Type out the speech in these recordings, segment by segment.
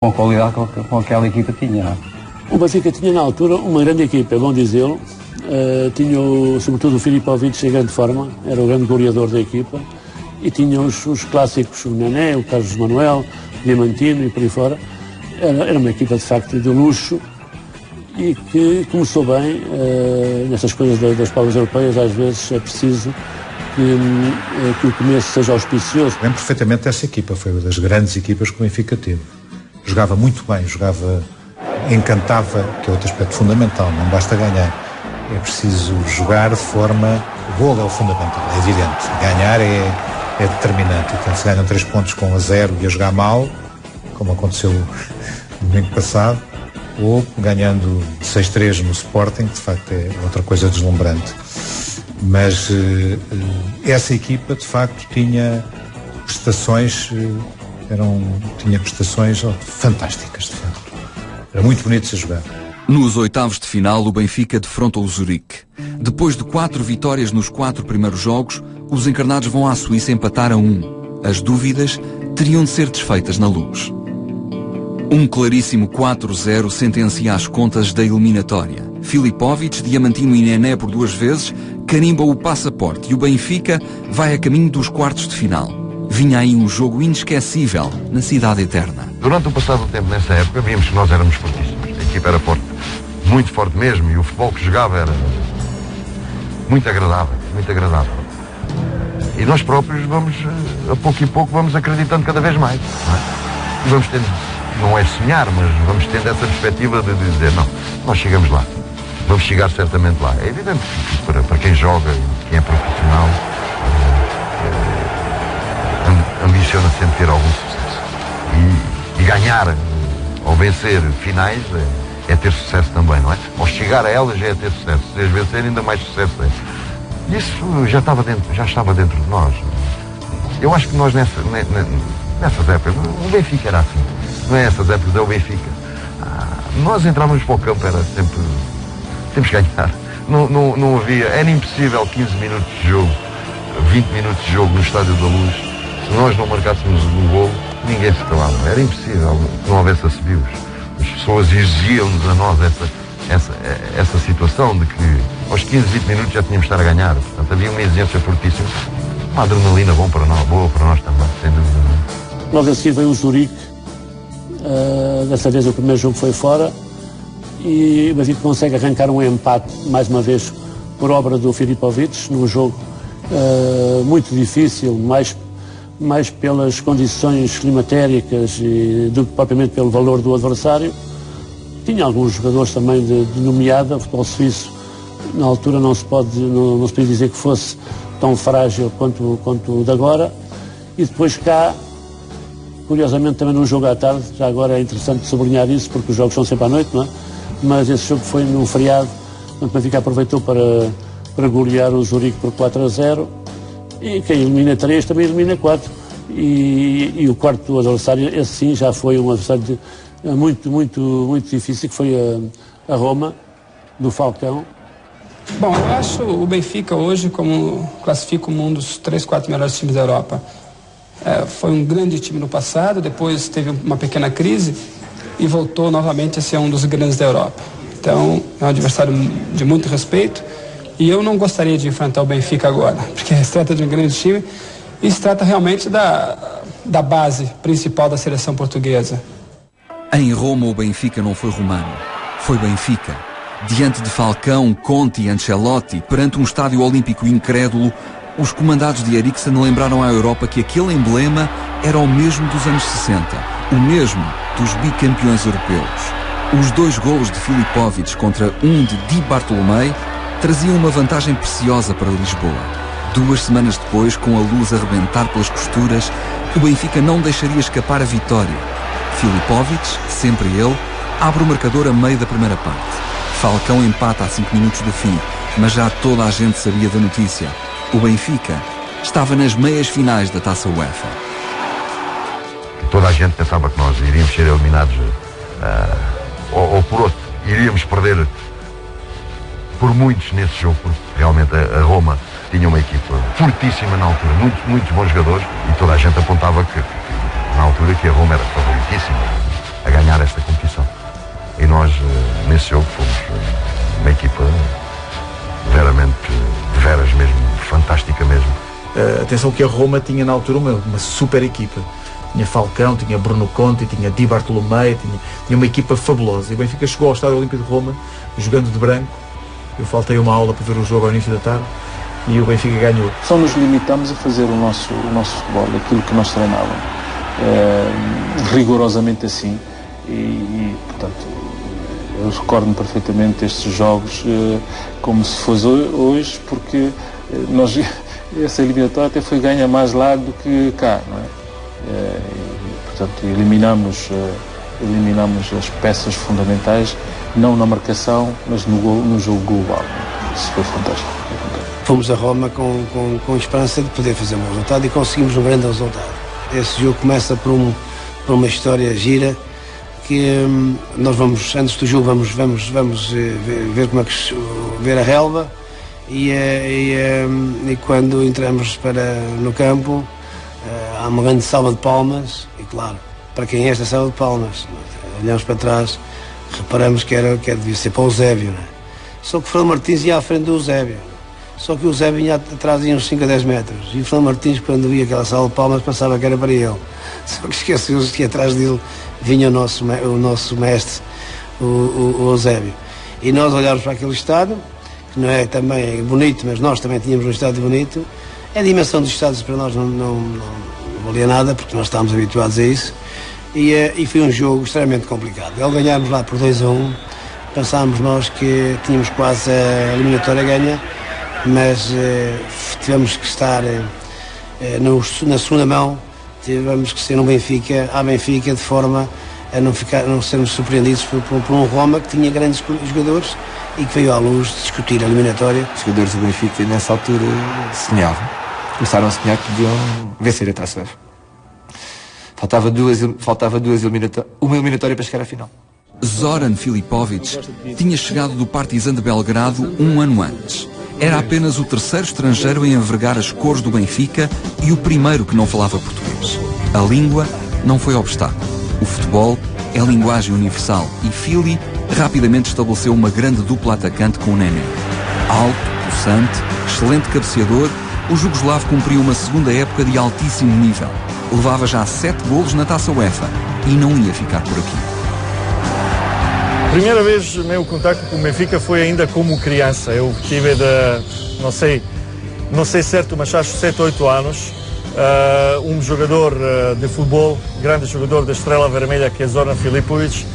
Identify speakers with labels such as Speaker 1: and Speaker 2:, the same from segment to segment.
Speaker 1: com a qualidade com aquela equipa tinha.
Speaker 2: O Benfica tinha na altura uma grande equipa, é bom dizê-lo. Tinha sobretudo o Filipovic em grande forma, era o grande goleador da equipa, e tinha os clássicos, o Nené, o Carlos Manuel, o Diamantino e por aí fora. Era uma equipa de facto de luxo e que começou bem. Nessas coisas das provas europeias às vezes é preciso que o começo seja auspicioso.
Speaker 3: Lembro perfeitamente dessa equipa, foi uma das grandes equipas que o Benfica teve. Jogava muito bem, encantava, que é outro aspecto fundamental, não basta ganhar. É preciso jogar de forma... O golo é o fundamental, é evidente. Ganhar é determinante. Então, se ganham 3 pontos com 1-0 e a jogar mal, como aconteceu no domingo passado, ou ganhando 6-3 no Sporting, que de facto é outra coisa deslumbrante. Mas essa equipa, de facto, tinha prestações fantásticas, de facto. Era muito bonito de se jogar.
Speaker 4: Nos oitavos de final, o Benfica defronta o Zurique. Depois de 4 vitórias nos 4 primeiros jogos, os encarnados vão à Suíça empatar a 1. As dúvidas teriam de ser desfeitas na Luz. Um claríssimo 4-0 sentencia as contas da eliminatória. Filipovic, Diamantino e Nené por 2 vezes carimba o passaporte e o Benfica vai a caminho dos quartos de final. Vinha aí um jogo inesquecível na Cidade Eterna.
Speaker 5: Durante o passado tempo, nessa época, víamos que nós éramos fortíssimos. A equipa era forte, muito forte mesmo, e o futebol que jogava era muito agradável, muito agradável. E nós próprios vamos, a pouco e pouco, vamos acreditando cada vez mais. Não é? E vamos tendo, não é sonhar, mas vamos tendo essa perspectiva de dizer, não, nós chegamos lá. Vamos chegar certamente lá. É evidente que para quem joga, quem é profissional, ambiciona sempre ter algum sucesso. E ganhar ou vencer finais é ter sucesso também, não é? Ou chegar a elas já é ter sucesso. Se as vencer, ainda mais sucesso é. Isso já estava dentro de nós. Eu acho que nós nessas épocas, o Benfica era assim. Não é essas épocas, é o Benfica. Nós entrávamos para o campo, era sempre... Temos que ganhar. Não havia... Era impossível 15 minutos de jogo, 20 minutos de jogo no Estádio da Luz. Se nós não marcássemos um golo, ninguém se calava. Era impossível, não houvesse assobios. As pessoas exigiam-nos a nós essa situação de que aos 15, 20 minutos já tínhamos de estar a ganhar. Portanto, havia uma exigência fortíssima. Uma adrenalina boa para nós também, sem dúvida nenhuma.
Speaker 2: Logo a seguir veio o Zurique. Dessa vez o primeiro jogo foi fora e o Benfica consegue arrancar um empate, mais uma vez, por obra do Filipovic, num jogo muito difícil, mais pelas condições climatéricas do que propriamente pelo valor do adversário. Tinha alguns jogadores também de nomeada. O futebol suíço, na altura, não se podia dizer que fosse tão frágil quanto o de agora. E depois cá, curiosamente, também num jogo à tarde, já agora é interessante sublinhar isso, porque os jogos são sempre à noite, não é? Mas esse jogo foi num feriado, o Benfica aproveitou para golear o Zurique por 4-0. E quem elimina 3 também elimina 4. E o quarto adversário, esse sim, já foi um adversário muito, muito, muito difícil, que foi a Roma, do Falcão.
Speaker 6: Bom, eu acho o Benfica hoje como classifico como um dos 3, 4 melhores times da Europa. Foi um grande time no passado, depois teve uma pequena crise e voltou novamente a ser um dos grandes da Europa. Então, é um adversário de muito respeito. E eu não gostaria de enfrentar o Benfica agora, porque se trata de um grande time e se trata realmente da base principal da seleção portuguesa.
Speaker 4: Em Roma, o Benfica não foi romano, foi Benfica. Diante de Falcão, Conte e Ancelotti, perante um estádio olímpico incrédulo, os comandados de Eriksen lembraram à Europa que aquele emblema era o mesmo dos anos 60, o mesmo dos bicampeões europeus. Os 2 golos de Filipovic contra um de Di Bartolomei traziam uma vantagem preciosa para Lisboa. 2 semanas depois, com a Luz a rebentar pelas costuras, o Benfica não deixaria escapar a vitória. Filipovic, sempre ele, abre o marcador a meio da primeira parte. Falcão empata a 5 minutos do fim, mas já toda a gente sabia da notícia. O Benfica estava nas meias finais da Taça UEFA.
Speaker 5: Toda a gente pensava que nós iríamos ser eliminados ou por outro, iríamos perder por muitos nesse jogo, porque realmente a Roma tinha uma equipa fortíssima na altura, muitos bons jogadores, e toda a gente apontava que na altura que a Roma era favoritíssima a ganhar.
Speaker 7: Atenção que a Roma tinha na altura uma super equipa. Tinha Falcão, tinha Bruno Conti, tinha Di Bartolomei, tinha uma equipa fabulosa. E o Benfica chegou ao Estádio Olímpico de Roma jogando de branco. Eu faltei uma aula para ver o jogo ao início da tarde e o Benfica ganhou.
Speaker 8: Só nos limitamos a fazer o nosso futebol, aquilo que nós treinávamos, rigorosamente assim. E portanto, eu recordo-me perfeitamente destes jogos como se fosse hoje, porque essa eliminatória até foi ganha mais lá do que cá, não é? Portanto, eliminamos as peças fundamentais, não na marcação, mas no jogo global. Isso foi fantástico.
Speaker 9: Fomos a Roma com esperança de poder fazer um resultado e conseguimos um grande resultado. Esse jogo começa por uma história gira, que nós vamos, antes do jogo, vamos ver como é que ver a relva e quando entramos no campo, há uma grande salva de palmas e, claro, para quem é esta salva de palmas? Olhamos para trás, reparamos que devia ser para o Eusébio, não é? Só que o Fernando Martins ia à frente do Eusébio, só que o Eusébio vinha atrás de uns 5 a 10 metros e o Fernando Martins, quando via aquela salva de palmas, pensava que era para ele, só que esqueceu-se que atrás dele vinha o nosso mestre, o Eusébio. E nós olhámos para aquele estádio, que não é também bonito, mas nós também tínhamos um estádio bonito. A dimensão dos estádios para nós não valia nada, porque nós estávamos habituados a isso, e foi um jogo extremamente complicado. Ao ganharmos lá por 2-1, pensámos nós que tínhamos quase a eliminatória ganha, mas tivemos que estar na segunda mão, tivemos que ser no Benfica, de forma a não sermos surpreendidos por um Roma que tinha grandes jogadores e que veio à luz discutir a eliminatória.
Speaker 10: Os jogadores do Benfica nessa altura sonhavam. Começaram a sonhar que podiam vencer a Taça UEFA. Faltava uma eliminatória para chegar à final.
Speaker 4: Zoran Filipović tinha chegado do Partizan de Belgrado um ano antes. Era apenas o terceiro estrangeiro a envergar as cores do Benfica e o primeiro que não falava português. A língua não foi obstáculo. O futebol é linguagem universal e Fili rapidamente estabeleceu uma grande dupla atacante com o Nené. Alto, possante, excelente cabeceador, o jugoslavo cumpriu uma segunda época de altíssimo nível. Levava já 7 golos na Taça UEFA e não ia ficar por aqui.
Speaker 7: Primeira vez meu contacto com o Benfica foi ainda como criança. Eu tive não sei certo, mas acho 7, 8 anos. Um jogador de futebol, grande jogador da Estrela Vermelha, que é Zoran Filipović,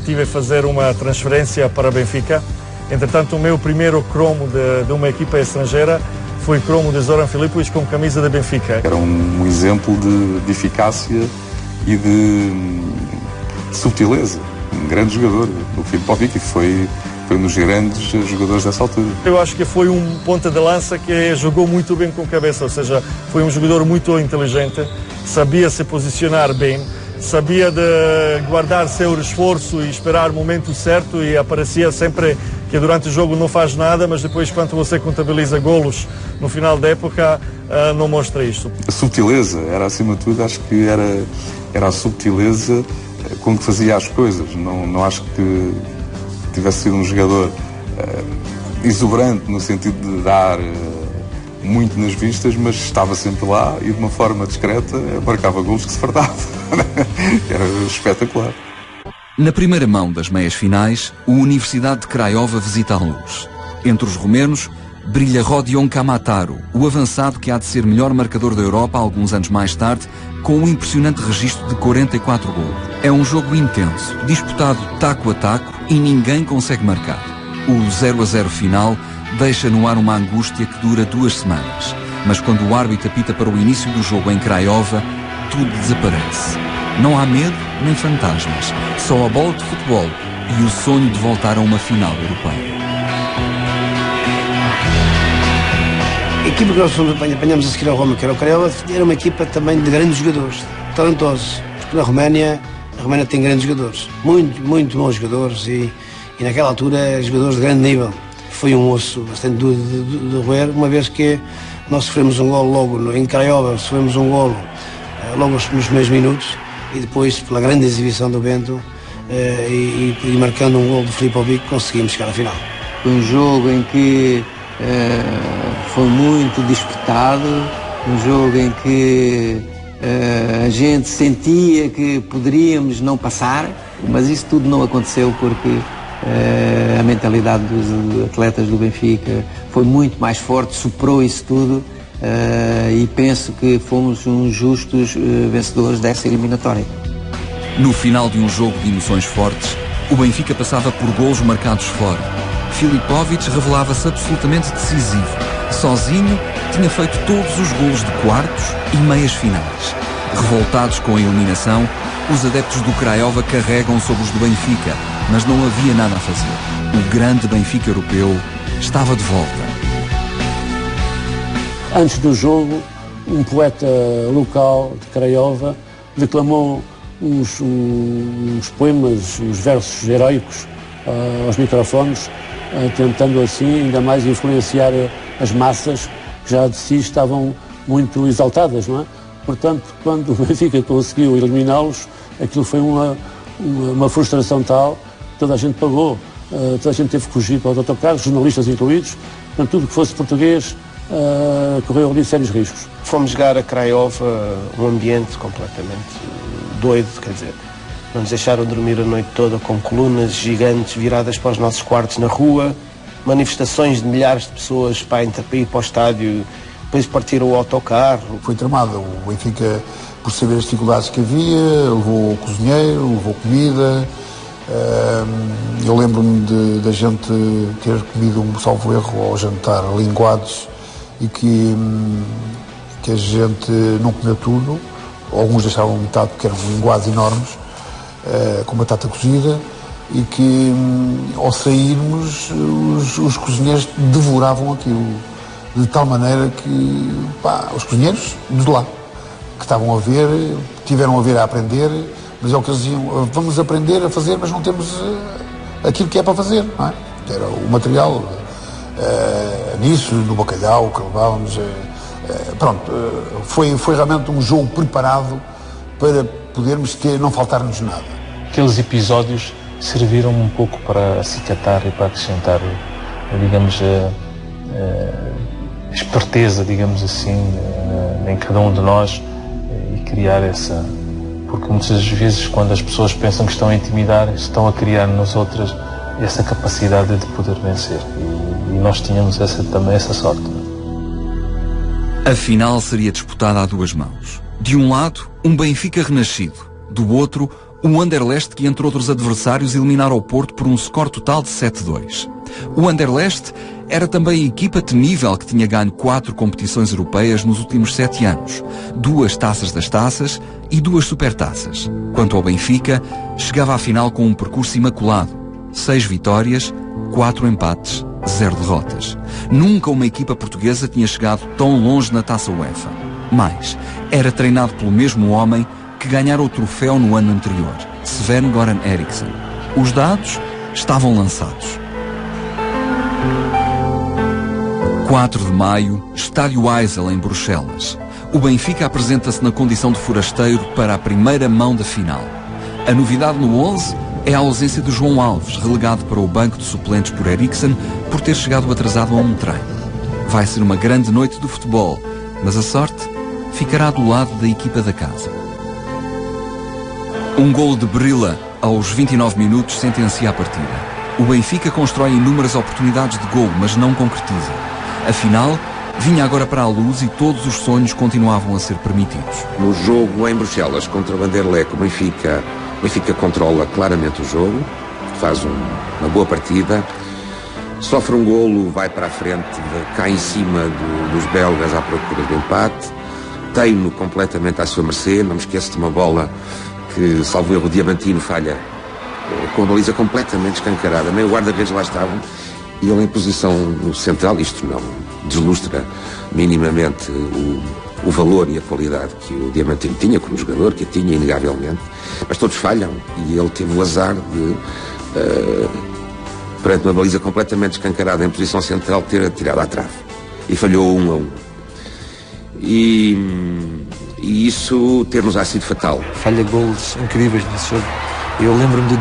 Speaker 7: tive a fazer uma transferência para o Benfica. Entretanto, o meu primeiro cromo de uma equipa estrangeira foi cromo de Zoran Filipović com camisa da Benfica.
Speaker 11: Era um exemplo de eficácia e de subtileza. Um grande jogador, o Filipović, foi um dos grandes jogadores dessa altura. Eu acho que foi um ponta de lança que jogou muito bem com cabeça, ou seja, foi um jogador muito inteligente, sabia se posicionar bem, sabia de guardar seu esforço e esperar o momento certo, e aparecia sempre que durante o jogo não faz nada, mas depois quando você contabiliza golos no final da época, não mostra isto. A subtileza era, acima de tudo, acho que era a subtileza com que fazia as coisas. Não acho que tivesse sido um jogador exuberante no sentido de dar muito nas vistas, mas estava sempre lá e de uma forma discreta marcava golos que se fartava. Era espetacular.
Speaker 4: Na primeira mão das meias finais, a Universidade de Craiova visita a luz. Entre os romenos, brilha Rodion Kamataro, o avançado que há de ser melhor marcador da Europa alguns anos mais tarde, com um impressionante registro de 44 golos. É um jogo intenso, disputado taco a taco e ninguém consegue marcar. O 0-0 final deixa no ar uma angústia que dura 2 semanas. Mas quando o árbitro apita para o início do jogo em Craiova, tudo desaparece. Não há medo nem fantasmas, só a bola de futebol e o sonho de voltar a uma final europeia.
Speaker 9: A equipa que nós apanhamos a seguir ao Roma, que era o Craiova, era uma equipa também de grandes jogadores, talentosos, porque a Roménia tem grandes jogadores, muito bons jogadores e naquela altura jogadores de grande nível. Foi um osso bastante duro de roer, uma vez que nós sofremos um golo logo em Craiova, sofremos um golo logo nos primeiros minutos e depois, pela grande exibição do Bento e marcando um golo do Filipović, conseguimos chegar à final.
Speaker 12: Um jogo em que foi muito disputado, um jogo em que a gente sentia que poderíamos não passar, mas isso tudo não aconteceu porque a mentalidade dos atletas do Benfica foi muito mais forte, superou isso tudo e penso que fomos uns justos vencedores dessa eliminatória.
Speaker 4: No final de um jogo de emoções fortes, o Benfica passava por golos marcados fora. Filipovic revelava-se absolutamente decisivo. Sozinho, tinha feito todos os golos de quartos e meias finais. Revoltados com a eliminação, os adeptos do Craiova carregam sobre os do Benfica, mas não havia nada a fazer. O grande Benfica europeu estava de volta.
Speaker 2: Antes do jogo, um poeta local de Craiova declamou uns poemas, uns versos heroicos aos microfones, tentando assim ainda mais influenciar as massas que já de si estavam muito exaltadas, não é? Portanto, quando o Benfica conseguiu eliminá-los, aquilo foi uma frustração tal, toda a gente pagou, toda a gente teve que fugir para os autocarros, jornalistas incluídos, portanto, tudo que fosse português correu ali sérios riscos.
Speaker 13: Fomos jogar a Craiova, um ambiente completamente doido, quer dizer, não nos deixaram dormir a noite toda com colunas gigantes viradas para os nossos quartos na rua, manifestações de milhares de pessoas para ir para o estádio, depois partiram o autocarro.
Speaker 14: Foi tramado. O Benfica, por saber as dificuldades que havia, levou cozinheiro, levou comida. Eu lembro-me da gente ter comido um salvo erro ao jantar linguados e que a gente não comeu tudo. Alguns deixavam metade porque eram linguados enormes, com batata cozida, e que ao sairmos os cozinheiros devoravam aquilo, de tal maneira que os cozinheiros de lá, que estavam a ver, tiveram a ver a aprender, mas é o que eles diziam, vamos aprender a fazer, mas não temos aquilo que é para fazer, não é? Era o material nisso, no bacalhau que levávamos. Foi realmente um jogo preparado para podermos não faltar-nos nada.
Speaker 8: Aqueles episódios serviram um pouco para acicatar e para acrescentar, digamos, esperteza, digamos assim, em cada um de nós e criar essa... Porque muitas vezes quando as pessoas pensam que estão a intimidar, estão a criar nas outras essa capacidade de poder vencer. E nós tínhamos também essa sorte.
Speaker 4: A final seria disputada a duas mãos. De um lado, um Benfica renascido. Do outro, um Anderlecht que, entre outros adversários, eliminara o Porto por um score total de 7-2. O Anderlecht era também a equipa temível que tinha ganho 4 competições europeias nos últimos 7 anos, 2 taças das taças e 2 supertaças. Quanto ao Benfica, chegava à final com um percurso imaculado. 6 vitórias, 4 empates, 0 derrotas. Nunca uma equipa portuguesa tinha chegado tão longe na Taça UEFA. Mais, era treinado pelo mesmo homem que ganhara o troféu no ano anterior, Sven-Göran Eriksson. Os dados estavam lançados. 4 de maio, Estádio Eisel, em Bruxelas. O Benfica apresenta-se na condição de forasteiro para a primeira mão da final. A novidade no 11 é a ausência de João Alves, relegado para o banco de suplentes por Eriksson por ter chegado atrasado a um treino. Vai ser uma grande noite do futebol, mas a sorte ficará do lado da equipa da casa. Um golo de Brilla aos 29 minutos sentencia a partida. O Benfica constrói inúmeras oportunidades de golo, mas não concretiza. A final vinha agora para a luz e todos os sonhos continuavam a ser permitidos.
Speaker 15: No jogo em Bruxelas contra o Vanderlecht, o Benfica controla claramente o jogo, faz uma boa partida, sofre um golo, vai para a frente, cai em cima dos belgas à procura do empate, tem-no completamente à sua mercê. Não me esqueço de uma bola que, salvo erro, o Diamantino falha com a baliza completamente escancarada, nem o guarda-redes lá estavam, e ele em posição central. Isto não deslustra minimamente o valor e a qualidade que o Diamantino tinha como jogador, que a tinha inegavelmente, mas todos falham, e ele teve o azar de, perante uma baliza completamente escancarada em posição central, ter atirado à trave, e falhou 1-1. E isso ter-nos sido fatal.
Speaker 10: Falha golos incríveis nesse jogo. Eu lembro-me de